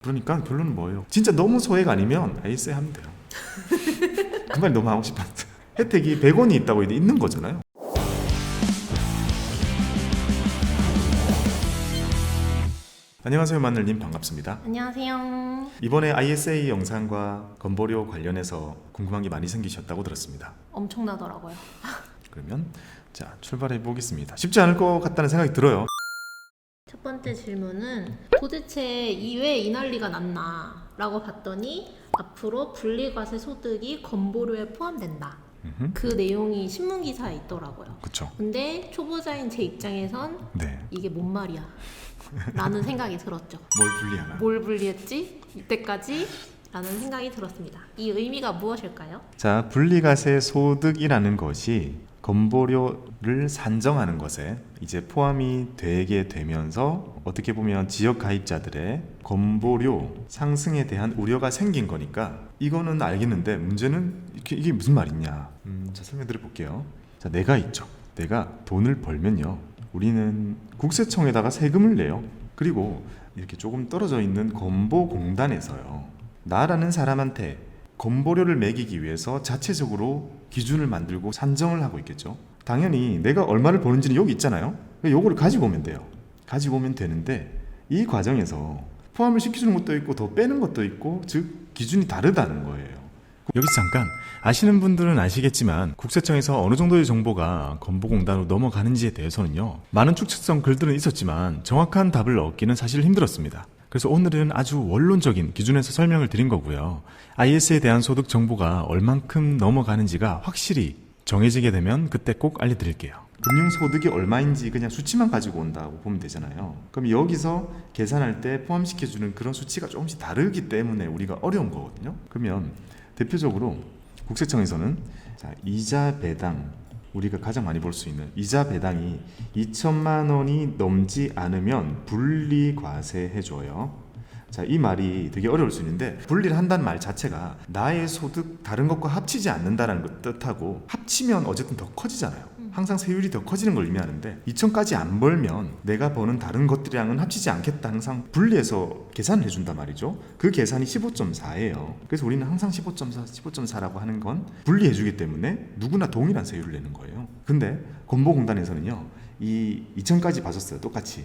그러니까 결론은 뭐예요? 진짜 너무 소액 아니면 ISA 하면 돼요. 그 말이 너무 하고 싶었는데 혜택이 100원이 있다고 있는 거잖아요. 안녕하세요, 마늘님 반갑습니다. 안녕하세요. 이번에 ISA 영상과 건보료 관련해서 궁금한 게 많이 생기셨다고 들었습니다. 엄청나더라고요. 그러면 자, 출발해 보겠습니다. 쉽지 않을 것 같다는 생각이 들어요. 첫 번째 질문은 도대체 이 왜 이 난리가 났나 라고 봤더니 앞으로 분리과세 소득이 건보료에 포함된다. 그 내용이 신문기사에 있더라고요. 그렇죠. 근데 초보자인 제 입장에선 네. 이게 뭔 말이야 라는 생각이 들었죠. 뭘 분리하나? 뭘 분리했지? 이때까지? 라는 생각이 들었습니다. 이 의미가 무엇일까요? 자, 분리과세 소득이라는 것이 건보료를 산정하는 것에 이제 포함이 되게 되면서 어떻게 보면 지역 가입자들의 건보료 상승에 대한 우려가 생긴 거니까 이거는 알겠는데 문제는 이게 무슨 말이냐. 자, 설명드려 볼게요. 자, 내가 있죠. 내가 돈을 벌면요, 우리는 국세청에다가 세금을 내요. 그리고 이렇게 조금 떨어져 있는 건보공단에서요, 나라는 사람한테 건보료를 매기기 위해서 자체적으로 기준을 만들고 산정을 하고 있겠죠. 당연히 내가 얼마를 버는지는 여기 있잖아요. 요거를 가지고 오면 돼요. 가지고 오면 되는데 이 과정에서 포함을 시켜주는 것도 있고 더 빼는 것도 있고, 즉 기준이 다르다는 거예요. 여기서 잠깐, 아시는 분들은 아시겠지만 국세청에서 어느 정도의 정보가 건보공단으로 넘어가는지에 대해서는요, 많은 추측성 글들은 있었지만 정확한 답을 얻기는 사실 힘들었습니다. 그래서 오늘은 아주 원론적인 기준에서 설명을 드린 거고요. IS에 대한 소득 정보가 얼만큼 넘어가는지가 확실히 정해지게 되면 그때 꼭 알려드릴게요. 금융소득이 얼마인지 그냥 수치만 가지고 온다고 보면 되잖아요. 그럼 여기서 계산할 때 포함시켜주는 그런 수치가 조금씩 다르기 때문에 우리가 어려운 거거든요. 그러면 대표적으로 국세청에서는 자, 이자 배당, 우리가 가장 많이 볼 수 있는 이자 배당이 2천만 원이 넘지 않으면 분리과세 해줘요. 자, 이 말이 되게 어려울 수 있는데, 분리를 한다는 말 자체가 나의 소득 다른 것과 합치지 않는다는 것 뜻하고, 합치면 어쨌든 더 커지잖아요. 항상 세율이 더 커지는 걸 의미하는데 2천까지 안 벌면 내가 버는 다른 것들이랑은 합치지 않겠다, 항상 분리해서 계산을 해준단 말이죠. 그 계산이 15.4예요. 그래서 우리는 항상 15.4, 15.4라고 하는 건 분리해주기 때문에 누구나 동일한 세율을 내는 거예요. 근데 건보공단에서는요, 이 2천까지 봐줬어요, 똑같이.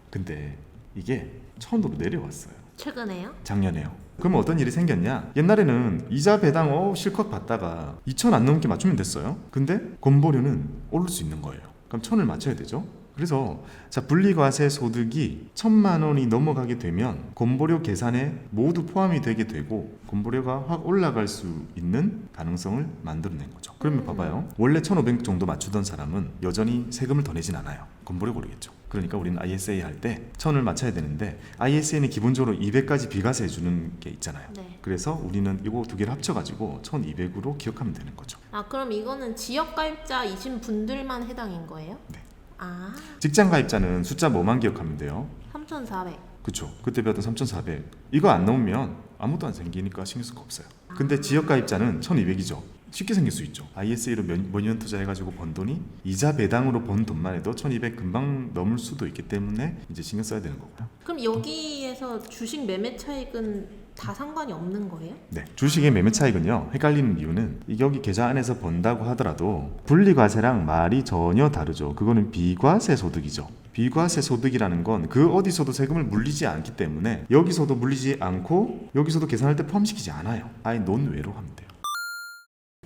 근데 이게 1,000으로 내려왔어요. 최근에요? 작년에요. 그럼 어떤 일이 생겼냐? 옛날에는 이자 배당 실컷 받다가 2천 안 넘게 맞추면 됐어요. 근데 건보료는 오를 수 있는 거예요. 그럼 1,000을 맞춰야 되죠. 그래서 자, 분리과세 소득이 1,000만 원이 넘어가게 되면 건보료 계산에 모두 포함이 되게 되고 건보료가 확 올라갈 수 있는 가능성을 만들어낸 거죠. 그러면 봐봐요. 원래 1,500 정도 맞추던 사람은 여전히 세금을 더 내진 않아요. 건보료 고르겠죠. 그러니까 우리는 ISA 할 때 1,000을 맞춰야 되는데, ISA는 기본적으로 200까지 비과세 해주는 게 있잖아요. 네. 그래서 우리는 이거 두 개를 합쳐가지고 1,200으로 기억하면 되는 거죠. 아, 그럼 이거는 지역 가입자이신 분들만 해당인 거예요? 네. 아, 직장 가입자는 숫자 뭐만 기억하면 돼요? 3,400. 그쵸. 그때 배웠던 3,400. 이거 안 넣으면 아무도 안 생기니까 신경 쓸 거 없어요. 근데 지역 가입자는 1,200이죠. 쉽게 생길 수 있죠. ISA로 몇 년 투자해가지고 번 돈이 이자 배당으로 번 돈만 해도 1,200 금방 넘을 수도 있기 때문에 이제 신경 써야 되는 거고요. 그럼 여기에서 주식 매매 차익은 다 상관이 없는 거예요? 네, 주식의 매매 차익은요, 헷갈리는 이유는 여기 계좌 안에서 번다고 하더라도 분리과세랑 말이 전혀 다르죠. 그거는 비과세 소득이죠. 비과세 소득이라는 건 그 어디서도 세금을 물리지 않기 때문에 여기서도 물리지 않고 여기서도 계산할 때 포함시키지 않아요. 아예 논외로 하면 돼요.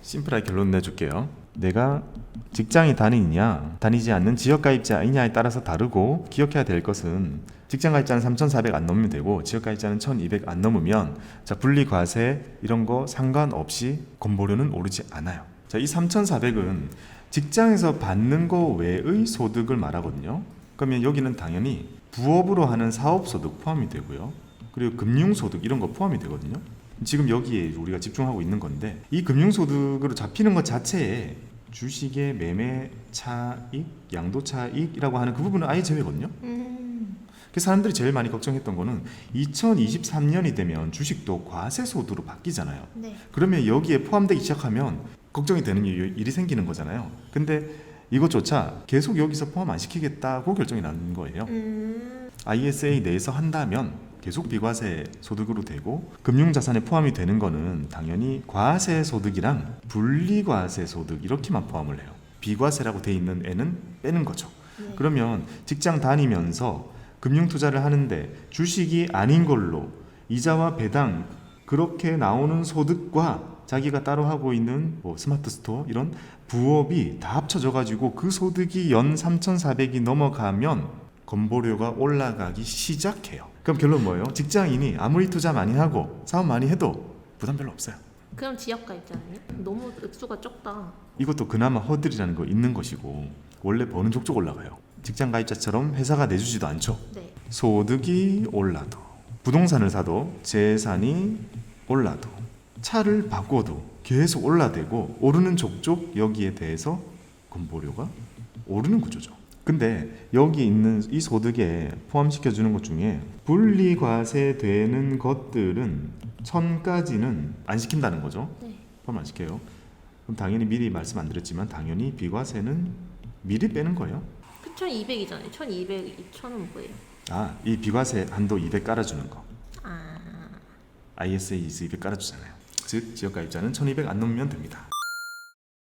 심플하게 결론 내줄게요. 내가 직장에 다니느냐 다니지 않는 지역가입자이냐에 따라서 다르고, 기억해야 될 것은 직장가입자는 3,400 안 넘으면 되고 지역가입자는 1,200 안 넘으면 자, 분리과세 이런 거 상관없이 건보료는 오르지 않아요. 자, 이 3,400은 직장에서 받는 거 외의 소득을 말하거든요. 그러면 여기는 당연히 부업으로 하는 사업소득 포함이 되고요, 그리고 금융소득 이런 거 포함이 되거든요. 지금 여기에 우리가 집중하고 있는 건데, 이 금융소득으로 잡히는 것 자체에 주식의 매매 차익, 양도 차익이라고 하는 그 부분은 아예 제외거든요. 그래서 사람들이 제일 많이 걱정했던 거는 2023년이 되면 주식도 과세소득으로 바뀌잖아요. 네. 그러면 여기에 포함되기 시작하면 걱정이 되는 일이 생기는 거잖아요. 근데 이것조차 계속 여기서 포함 안 시키겠다고 결정이 난 거예요. ISA 내에서 한다면 계속 비과세 소득으로 되고 금융자산에 포함이 되는 거는 당연히 과세 소득이랑 분리과세 소득 이렇게만 포함을 해요. 비과세라고 돼 있는 애는 빼는 거죠. 그러면 직장 다니면서 금융투자를 하는데 주식이 아닌 걸로 이자와 배당 그렇게 나오는 소득과 자기가 따로 하고 있는 뭐 스마트 스토어 이런 부업이 다 합쳐져 가지고 그 소득이 연 3,400이 넘어가면 건보료가 올라가기 시작해요. 그럼 결론 뭐예요? 직장인이 아무리 투자 많이 하고 사업 많이 해도 부담 별로 없어요. 그럼 지역가입자는요? 너무 액수가 적다. 이것도 그나마 허들이라는 거 있는 것이고 원래 버는 족족 올라가요. 직장 가입자처럼 회사가 내주지도 않죠. 네. 소득이 올라도 부동산을 사도 재산이 올라도 차를 바꿔도 계속 올라대고 오르는 족족 여기에 대해서 건보료가 오르는 구조죠. 근데 여기 있는 이 소득에 포함시켜주는 것 중에 분리과세 되는 것들은 1,000까지는 안 시킨다는 거죠. 네. 포함 안 시켜요. 그럼 당연히 미리 말씀 안 드렸지만 당연히 비과세는 미리 빼는 거예요. 1,200이잖아요. 1,200, 2,000은 뭐예요? 아, 이 비과세 한도 200 깔아주는 거. 아, ISA에서 200 깔아주잖아요. 즉 지역가입자는 1,200 안 넘으면 됩니다.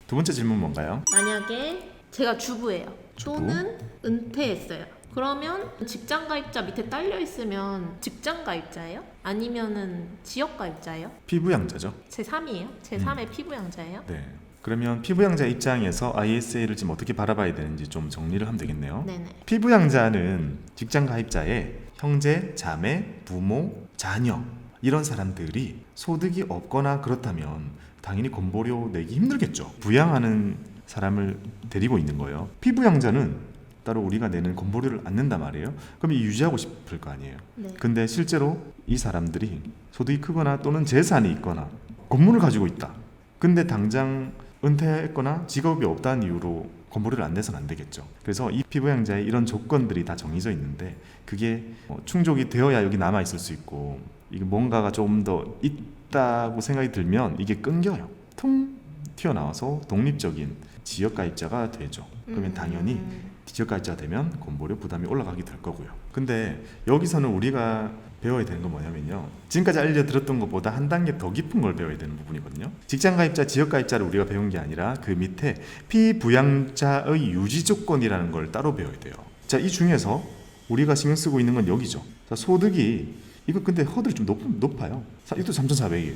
두 번째 질문 뭔가요? 만약에 제가 주부예요. 주부? 또는 은퇴했어요. 그러면 직장 가입자 밑에 딸려 있으면 직장 가입자예요? 아니면은 지역 가입자예요? 피부양자죠. 제3이에요? 제3의 피부양자예요? 네. 그러면 피부양자 입장에서 ISA를 지금 어떻게 바라봐야 되는지 좀 정리를 하면 되겠네요. 네네. 피부양자는 직장 가입자의 형제, 자매, 부모, 자녀 이런 사람들이 소득이 없거나 그렇다면 당연히 건보료 내기 힘들겠죠. 부양하는 사람을 데리고 있는 거예요. 피부양자는 따로 우리가 내는 건보료를 안 낸단 말이에요. 그럼 이 유지하고 싶을 거 아니에요. 네. 근데 실제로 이 사람들이 소득이 크거나 또는 재산이 있거나 건물을 가지고 있다. 근데 당장 은퇴했거나 직업이 없다는 이유로 건보료를 안 내서는 안 되겠죠. 그래서 이 피부양자의 이런 조건들이 다 정해져 있는데 그게 충족이 되어야 여기 남아 있을 수 있고 이게 뭔가가 좀 더 있다고 생각이 들면 이게 끊겨요. 퉁 튀어나와서 독립적인 지역가입자가 되죠. 그러면 당연히 지역가입자가 되면 건보료 부담이 올라가게 될 거고요. 근데 여기서는 우리가 배워야 되는 건 뭐냐면요. 지금까지 알려드렸던 것보다 한 단계 더 깊은 걸 배워야 되는 부분이거든요. 직장가입자, 지역가입자를 우리가 배운 게 아니라 그 밑에 피부양자의 유지 조건이라는 걸 따로 배워야 돼요. 자, 이 중에서 우리가 신경 쓰고 있는 건 여기죠. 자, 소득이 이거 근데 허들이 좀 높아요. 이것도 3,400이에요.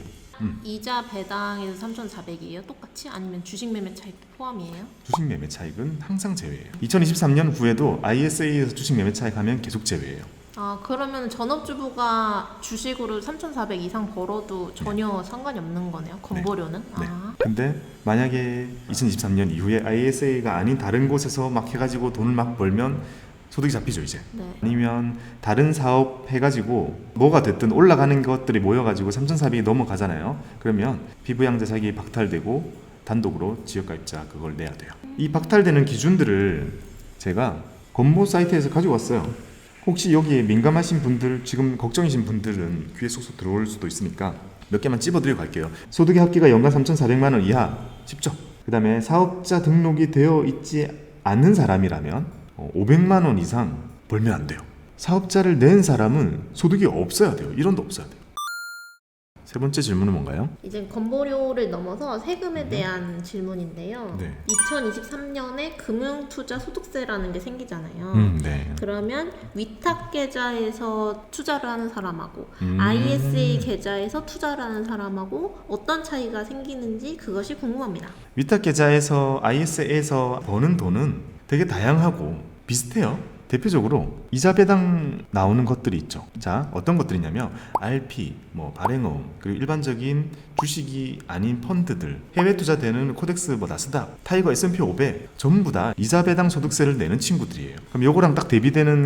이자 배당에서 3,400이에요? 똑같이? 아니면 주식 매매 차익도 포함이에요? 주식 매매 차익은 항상 제외예요. 2023년 후에도 ISA에서 주식 매매 차익 하면 계속 제외예요. 아, 그러면 전업주부가 주식으로 3,400 이상 벌어도 전혀 상관이 없는 거네요. 건보료는? 네. 아. 근데 만약에 2023년 이후에 ISA가 아닌 다른 곳에서 막 해가지고 돈을 막 벌면 소득이 잡히죠 이제. 네. 아니면 다른 사업 해가지고 뭐가 됐든 올라가는 것들이 모여가지고 3,400이 넘어가잖아요. 그러면 피부양자 자격이 박탈되고 단독으로 지역가입자 그걸 내야 돼요. 이 박탈되는 기준들을 제가 건보 사이트에서 가지고 왔어요. 혹시 여기에 민감하신 분들, 지금 걱정이신 분들은 귀에 쏙쏙 들어올 수도 있으니까 몇 개만 찝어드리고 갈게요. 소득의 합계가 연간 3,400만 원 이하 쉽죠. 그 다음에 사업자 등록이 되어 있지 않는 사람이라면 500만 원 이상 벌면 안 돼요. 사업자를 낸 사람은 소득이 없어야 돼요. 1원도 없어야 돼요. 세 번째 질문은 뭔가요? 이제 건보료를 넘어서 세금에 대한 질문인데요. 네. 2023년에 금융투자 소득세라는 게 생기잖아요. 네. 그러면 위탁 계좌에서 투자를 하는 사람하고 ISA 계좌에서 투자를 하는 사람하고 어떤 차이가 생기는지 그것이 궁금합니다. 위탁 계좌에서 ISA에서 버는 돈은 되게 다양하고 비슷해요. 대표적으로 이자 배당 나오는 것들이 있죠. 자, 어떤 것들이냐면 RP, 발행어음, 그리고 일반적인 주식이 아닌 펀드들, 해외 투자되는 코덱스, 나스닥, 타이거, S&P 500 전부 다 이자 배당 소득세를 내는 친구들이에요. 그럼 요거랑 딱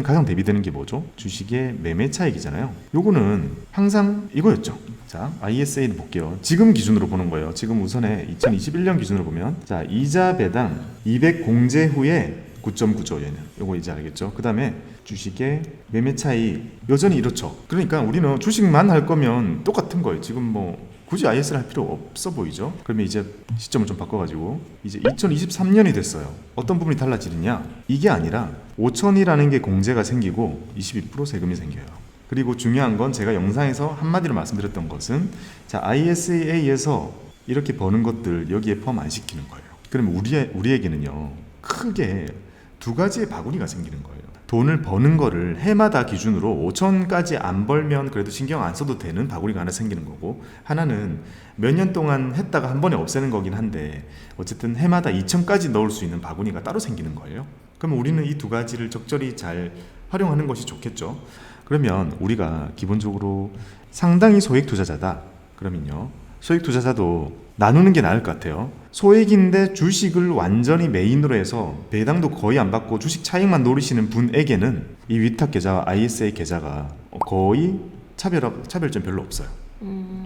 가장 대비되는 게 뭐죠? 주식의 매매 차익이잖아요. 요거는 항상 이거였죠. 자, ISA를 볼게요. 지금 기준으로 보는 거예요. 지금 우선에 2021년 기준으로 보면 자, 이자 배당 200 공제 후에 9.9조 얘는 요거 이제 알겠죠. 그 다음에 주식의 매매 차이 여전히 이렇죠. 그러니까 우리는 주식만 할 거면 똑같은 거예요. 지금 굳이 IS를 할 필요 없어 보이죠. 그러면 이제 시점을 좀 바꿔가지고 이제 2023년이 됐어요. 어떤 부분이 달라지느냐? 이게 아니라 5천이라는 게 공제가 생기고 22% 세금이 생겨요. 그리고 중요한 건 제가 영상에서 한마디로 말씀드렸던 것은 자, ISA에서 이렇게 버는 것들 여기에 포함 안 시키는 거예요. 그러면 우리에게는요 크게 두 가지의 바구니가 생기는 거예요. 돈을 버는 거를 해마다 기준으로 5천까지 안 벌면 그래도 신경 안 써도 되는 바구니가 하나 생기는 거고, 하나는 몇 년 동안 했다가 한 번에 없애는 거긴 한데 어쨌든 해마다 2천까지 넣을 수 있는 바구니가 따로 생기는 거예요. 그러면 우리는 이 두 가지를 적절히 잘 활용하는 것이 좋겠죠. 그러면 우리가 기본적으로 상당히 소액 투자자다 그러면요, 소액 투자자도 나누는 게 나을 것 같아요. 소액인데 주식을 완전히 메인으로 해서 배당도 거의 안 받고 주식 차익만 노리시는 분에게는 이 위탁 계좌와 ISA 계좌가 거의 차별점 별로 없어요.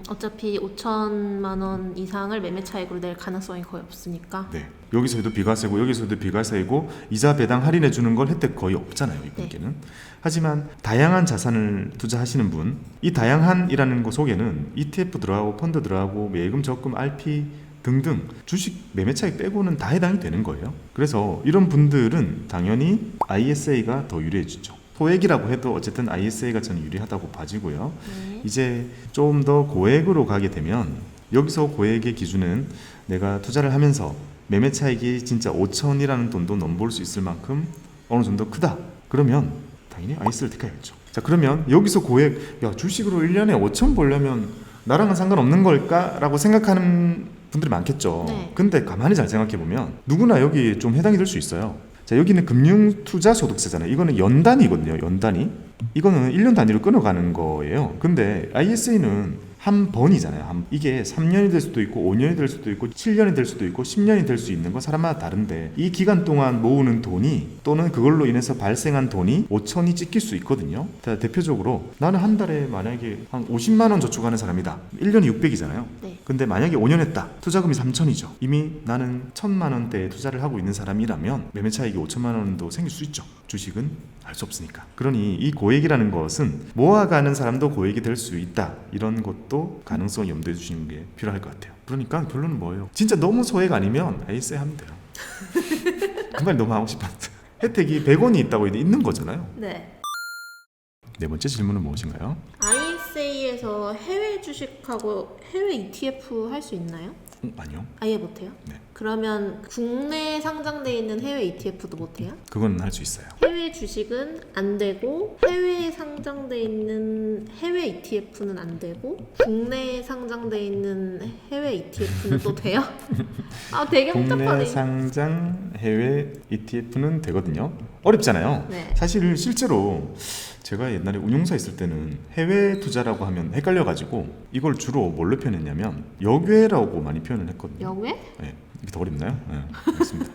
어차피 5천만 원 이상을 매매 차익으로 낼 가능성이 거의 없으니까. 네. 여기서도 비과세고 여기서도 비과세고 이자 배당 할인해 주는 걸 혜택 거의 없잖아요, 이분께는. 네. 하지만 다양한 자산을 투자하시는 분, 이 다양한이라는 거 속에는 ETF 들어가고 펀드 들어가고 예금, 적금, RP 등등 주식 매매 차익 빼고는 다 해당이 되는 거예요. 그래서 이런 분들은 당연히 ISA가 더 유리해지죠. 소액이라고 해도 어쨌든 ISA가 저는 유리하다고 봐지고요. 이제 좀 더 고액으로 가게 되면 여기서 고액의 기준은 내가 투자를 하면서 매매 차익이 진짜 5천이라는 돈도 넘볼 수 있을 만큼 어느 정도 크다. 그러면 당연히 ISA를 택해야겠죠. 자, 그러면 여기서 고액, 야 주식으로 1년에 5천 벌려면 나랑은 상관없는 걸까? 라고 생각하는 분들이 많겠죠. 네. 근데 가만히 잘 생각해보면 누구나 여기 좀 해당이 될 수 있어요. 자, 여기는 금융투자소득세잖아요. 이거는 연단위거든요. 연단위. 이거는 1년 단위로 끊어가는 거예요. 근데 ISA는 한 번이잖아요. 이게 3년이 될 수도 있고 5년이 될 수도 있고 7년이 될 수도 있고 10년이 될 수 있는 건 사람마다 다른데 이 기간 동안 모으는 돈이 또는 그걸로 인해서 발생한 돈이 5천이 찍힐 수 있거든요. 자, 대표적으로 나는 한 달에 만약에 한 50만 원 저축하는 사람이다. 1년이 600이잖아요. 네. 근데 만약에 5년 했다. 투자금이 3천이죠. 이미 나는 1,000만 원대에 투자를 하고 있는 사람이라면 매매 차익이 5천만 원도 생길 수 있죠. 주식은 알 수 없으니까. 그러니 이 고액이라는 것은 모아가는 사람도 고액이 될 수 있다. 이런 것도 가능성을 염두에 두시는 게 필요할 것 같아요. 그러니까 결론은 뭐예요? 진짜 너무 소액 아니면 ISA 하면 돼요. 그 말 너무 하고 싶었는데 혜택이 100원이 있다고 있는 거잖아요. 네. 네 번째 질문은 무엇인가요? ISA에서 해외 주식하고 해외 ETF 할 수 있나요? 아니요. 아예 못해요? 네. 그러면 국내에 상장돼 있는 해외 ETF도 못해요? 그건 할 수 있어요. 해외 주식은 안 되고 해외에 상장돼 있는 해외 ETF는 안 되고 국내에 상장돼 있는 해외 ETF는 또 돼요? 아, 되게 복잡하네. 국내 상장 해외 ETF는 되거든요. 어렵잖아요. 네. 사실 실제로 제가 옛날에 운용사 있을 때는 해외 투자라고 하면 헷갈려가지고 이걸 주로 뭘로 표현했냐면 역외라고 많이 표현을 했거든요. 역외? 네. 이게 더 어렵나요? 네, 알겠습니다.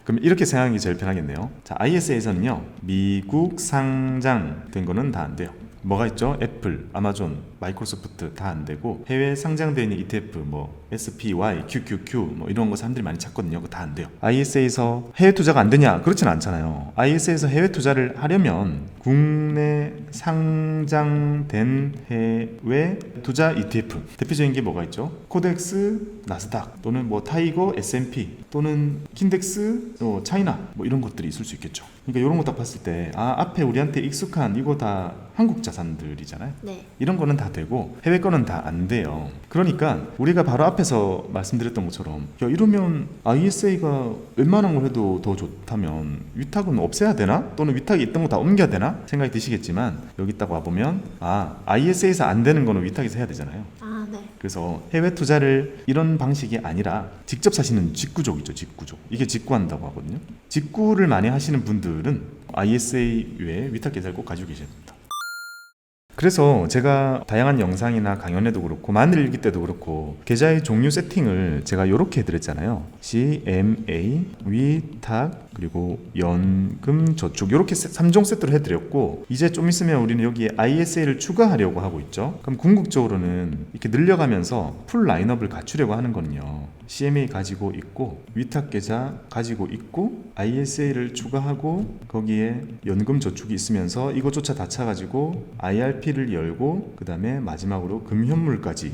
그럼 이렇게 생각하기 제일 편하겠네요. 자, ISA에서는요 미국 상장된 거는 다 안 돼요. 뭐가 있죠? 애플, 아마존, 마이크로소프트 다 안 되고 해외 상장되어 있는 ETF 뭐 SPY, QQQ 뭐 이런 거 사람들이 많이 찾거든요. 그거 다 안 돼요. ISA에서 해외 투자가 안 되냐? 그렇진 않잖아요. ISA에서 해외 투자를 하려면 국내 상장된 해외 투자 ETF 대표적인 게 뭐가 있죠? 코덱스, 나스닥 또는 뭐 타이거, S&P 또는 킨덱스, 차이나 뭐 이런 것들이 있을 수 있겠죠. 그러니까 이런 거 딱 봤을 때 앞에 우리한테 익숙한 이거 다 한국 자산들이잖아요. 네. 이런 거는 다 되고 해외 거는 다 안 돼요. 그러니까 우리가 바로 앞에서 말씀드렸던 것처럼 야, 이러면 ISA가 웬만한 걸 해도 더 좋다면 위탁은 없애야 되나? 또는 위탁이 있던 거 다 옮겨야 되나? 생각이 드시겠지만 여기 딱 와보면 ISA에서 안 되는 거는 위탁에서 해야 되잖아요. 네. 그래서 해외 투자를 이런 방식이 아니라 직접 사시는 직구족이죠. 직구족. 이게 직구한다고 하거든요. 직구를 많이 하시는 분들은 ISA 외에 위탁 계좌를 꼭 가지고 계셔야 됩니다. 그래서 제가 다양한 영상이나 강연에도 그렇고 만일일기 때도 그렇고 계좌의 종류 세팅을 제가 이렇게 해드렸잖아요. CMA, 위탁, 그리고 연금, 저축 이렇게 3종 세트로 해드렸고 이제 좀 있으면 우리는 여기에 ISA를 추가하려고 하고 있죠. 그럼 궁극적으로는 이렇게 늘려가면서 풀 라인업을 갖추려고 하는 거는요. CMA 가지고 있고 위탁 계좌 가지고 있고 ISA를 추가하고 거기에 연금 저축이 있으면서 이것조차 다 차가지고 IRP를 열고 그 다음에 마지막으로 금현물까지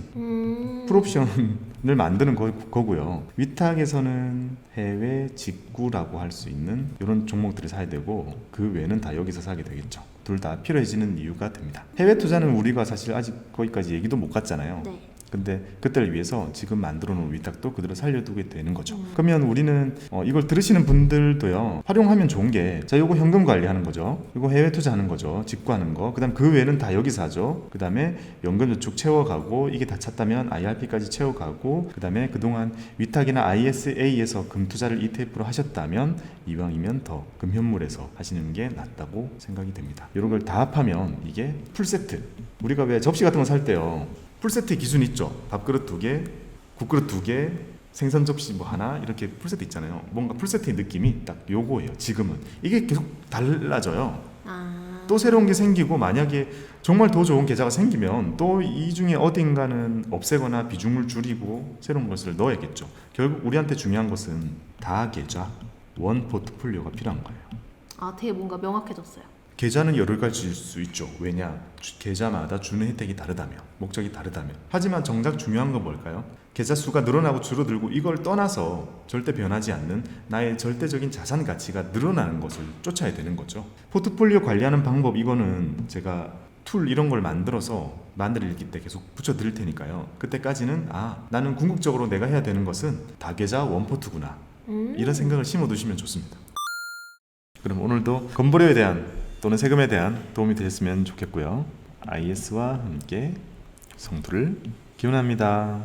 풀옵션을 만드는 거고요. 위탁에서는 해외 직구라고 할 수 있는 이런 종목들을 사야 되고 그 외에는 다 여기서 사게 되겠죠. 둘 다 필요해지는 이유가 됩니다. 해외 투자는 우리가 사실 아직 거기까지 얘기도 못 갔잖아요. 네. 근데 그때를 위해서 지금 만들어 놓은 위탁도 그대로 살려두게 되는 거죠. 그러면 우리는 이걸 들으시는 분들도요, 활용하면 좋은 게, 자, 요거 현금 관리하는 거죠. 요거 해외 투자하는 거죠. 직구하는 거. 그다음 그 외에는 다 여기서 하죠. 그다음에 연금저축 채워가고, 이게 다 찼다면 IRP까지 채워가고, 그다음에 그동안 위탁이나 ISA에서 금 투자를 ETF로 하셨다면 이왕이면 더 금현물에서 하시는 게 낫다고 생각이 됩니다. 이런 걸 다 합하면 이게 풀세트. 우리가 왜 접시 같은 거 살 때요, 풀세트 기준 있죠. 밥그릇 2개, 국그릇 2개, 생선 접시 뭐 하나, 이렇게 풀세트 있잖아요. 뭔가 풀세트의 느낌이 딱 요거예요. 지금은 이게 계속 달라져요. 또 새로운 게 생기고, 만약에 정말 더 좋은 계좌가 생기면 또 이 중에 어딘가는 없애거나 비중을 줄이고 새로운 것을 넣어야겠죠. 결국 우리한테 중요한 것은 다 계좌, 원 포트폴리오가 필요한 거예요. 되게 뭔가 명확해졌어요. 계좌는 여러 가지일 수 있죠. 왜냐? 계좌마다 주는 혜택이 다르다며, 목적이 다르다며. 하지만 정작 중요한 건 뭘까요? 계좌 수가 늘어나고 줄어들고 이걸 떠나서 절대 변하지 않는 나의 절대적인 자산 가치가 늘어나는 것을 쫓아야 되는 거죠. 포트폴리오 관리하는 방법, 이거는 제가 툴 이런 걸 만들어서 만들 읽기 때 계속 붙여드릴 테니까요. 그때까지는 나는 궁극적으로 내가 해야 되는 것은 다계좌 원포트구나, 이런 생각을 심어두시면 좋습니다. 그럼 오늘도 건보료에 대한 또는 세금에 대한 도움이 되셨으면 좋겠고요. IS와 함께 성투를 기원합니다.